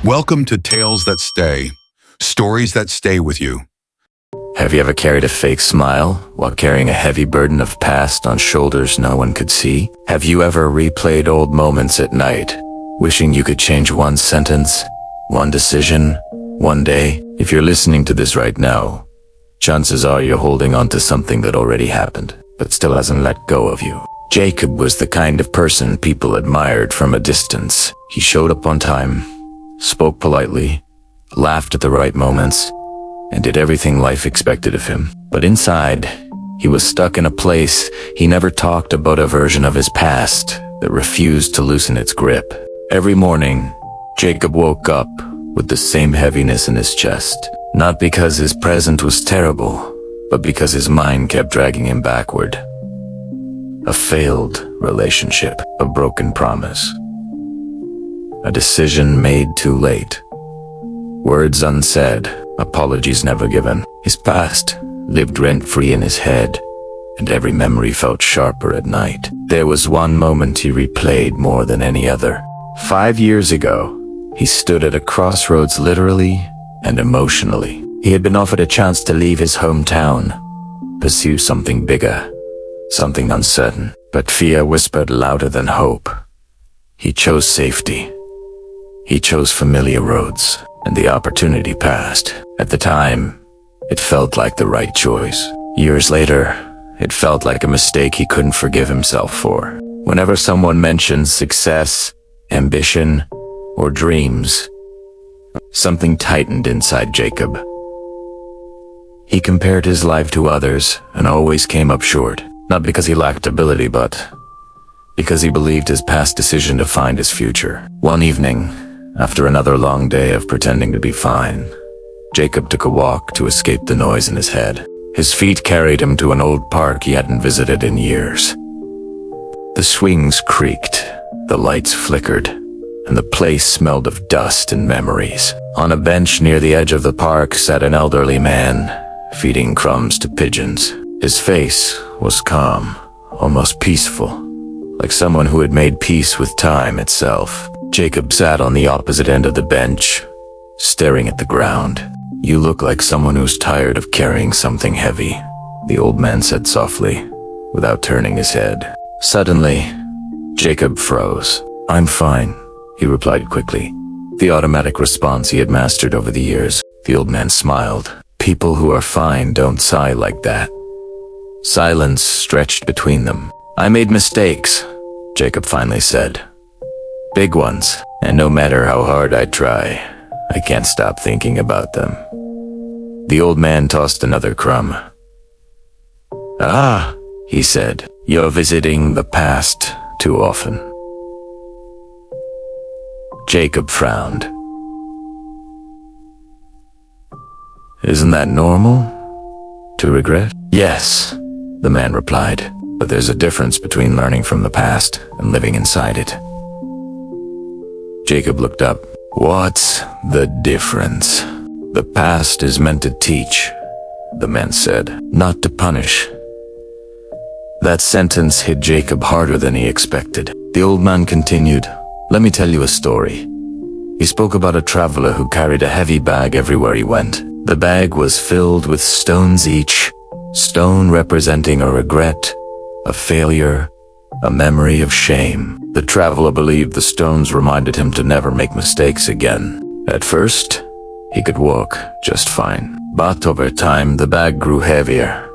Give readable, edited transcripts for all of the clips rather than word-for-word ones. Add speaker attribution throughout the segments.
Speaker 1: Welcome to Tales That Stay, stories that stay with you.
Speaker 2: Have you ever carried a fake smile while carrying a heavy burden of past on shoulders no one could see? Have you ever replayed old moments at night, wishing you could change one sentence, one decision, one day? If you're listening to this right now, chances are you're holding on to something that already happened, but still hasn't let go of you. Jacob was the kind of person people admired from a distance. He showed up on time, spoke politely, laughed at the right moments, and did everything life expected of him. But inside, he was stuck in a place. He never talked about a version of his past that refused to loosen its grip. Every morning, Jacob woke up with the same heaviness in his chest, not because his present was terrible, but because his mind kept dragging him backward. A failed relationship, a broken promise, a decision made too late, words unsaid, apologies never given. His past lived rent-free in his head, and every memory felt sharper at night. There was one moment he replayed more than any other. 5 years ago, he stood at a crossroads literally and emotionally. He had been offered a chance to leave his hometown, pursue something bigger, something uncertain, but fear whispered louder than hope. He chose safety. He chose familiar roads, and the opportunity passed. At the time, it felt like the right choice. Years later, it felt like a mistake he couldn't forgive himself for. Whenever someone mentions success, ambition, or dreams, something tightened inside Jacob. He compared his life to others and always came up short, not because he lacked ability, but because he believed his past decision defined his future. One evening, after another long day of pretending to be fine, Jacob took a walk to escape the noise in his head. His feet carried him to an old park he hadn't visited in years. The swings creaked, the lights flickered, and the place smelled of dust and memories. On a bench near the edge of the park sat an elderly man, feeding crumbs to pigeons. His face was calm, almost peaceful, like someone who had made peace with time itself. Jacob sat on the opposite end of the bench, staring at the ground. "You look like someone who's tired of carrying something heavy," the old man said softly, without turning his head. Suddenly, Jacob froze. "I'm fine," he replied quickly, the automatic response he had mastered over the years. The old man smiled. "People who are fine don't sigh like that." Silence stretched between them. "I made mistakes," Jacob finally said. "Big ones, and no matter how hard I try, I can't stop thinking about them." The old man tossed another crumb. "Ah," he said, "you're visiting the past too often." Jacob frowned. "Isn't that normal? To regret?" "Yes," the man replied, "but there's a difference between learning from the past and living inside it." Jacob looked up. "What's the difference?" "The past is meant to teach," the man said, "not to punish." That sentence hit Jacob harder than he expected. The old man continued, "Let me tell you a story." He spoke about a traveler who carried a heavy bag everywhere he went. The bag was filled with stones, each stone representing a regret, a failure, a memory of shame. The traveler believed the stones reminded him to never make mistakes again. At first, he could walk just fine, but over time the bag grew heavier.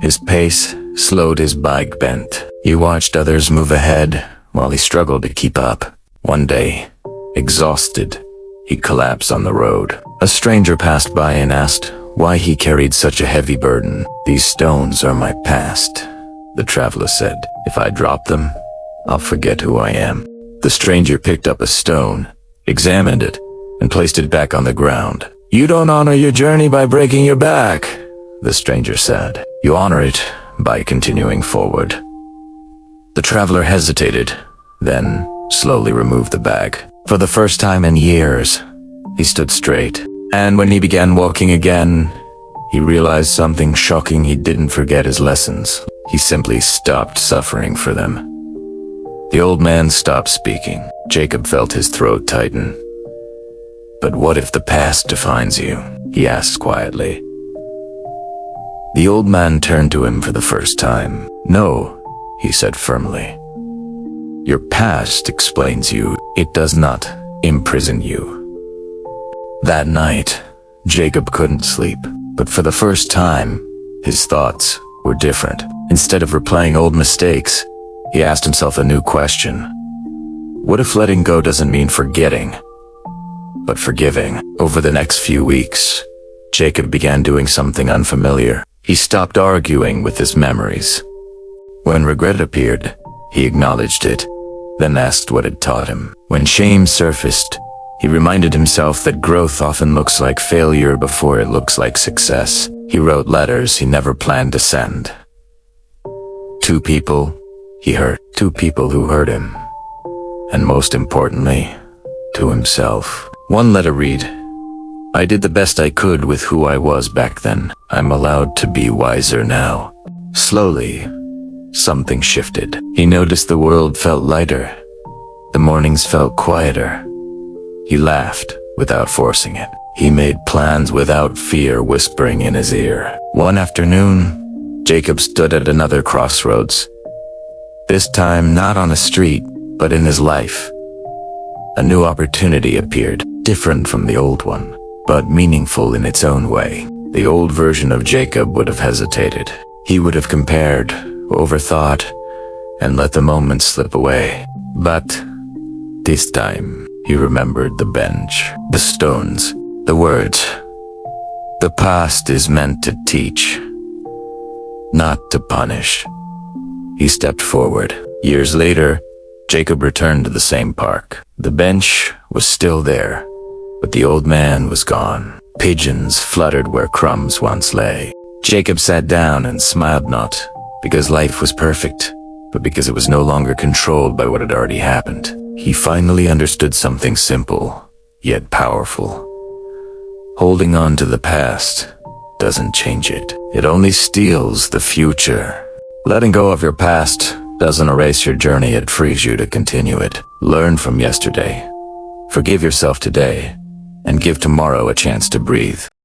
Speaker 2: His pace slowed, his bike bent. He watched others move ahead while he struggled to keep up. One day, exhausted, he collapsed on the road. A stranger passed by and asked why he carried such a heavy burden. "These stones are my past," the traveler said. "If I drop them, I'll forget who I am." The stranger picked up a stone, examined it, and placed it back on the ground. "You don't honor your journey by breaking your back," the stranger said. "You honor it by continuing forward." The traveler hesitated, then slowly removed the bag. For the first time in years, he stood straight. And when he began walking again, he realized something shocking. He didn't forget his lessons. He simply stopped suffering for them. The old man stopped speaking. Jacob felt his throat tighten. But what if the past defines you? He asked quietly. The old man turned to him for the first time. No, he said firmly. Your past explains you. It does not imprison you. That night, Jacob couldn't sleep, but for the first time, his thoughts were different. Instead of replaying old mistakes, he asked himself a new question. What if letting go doesn't mean forgetting, but forgiving? Over the next few weeks, Jacob began doing something unfamiliar. He stopped arguing with his memories. When regret appeared, he acknowledged it, then asked what it taught him. When shame surfaced, he reminded himself that growth often looks like failure before it looks like success. He wrote letters he never planned to send. Two people he hurt, two people who hurt him, and most importantly, to himself. One letter read, I did the best I could with who I was back then. I'm allowed to be wiser now. Slowly, something shifted. He noticed the world felt lighter. The mornings felt quieter. He laughed without forcing it. He made plans without fear whispering in his ear. One afternoon, Jacob stood at another crossroads. This time not on a street, but in his life. A new opportunity appeared, different from the old one, but meaningful in its own way. The old version of Jacob would have hesitated. He would have compared, overthought, and let the moment slip away. But this time, he remembered the bench, the stones, the words. The past is meant to teach, not to punish. He stepped forward. Years later, Jacob returned to the same park. The bench was still there, but the old man was gone. Pigeons fluttered where crumbs once lay. Jacob sat down and smiled, not because life was perfect, but because it was no longer controlled by what had already happened. He finally understood something simple, yet powerful. Holding on to the past doesn't change it. It only steals the future. Letting go of your past doesn't erase your journey, it frees you to continue it. Learn from yesterday. Forgive yourself today, and give tomorrow a chance to breathe.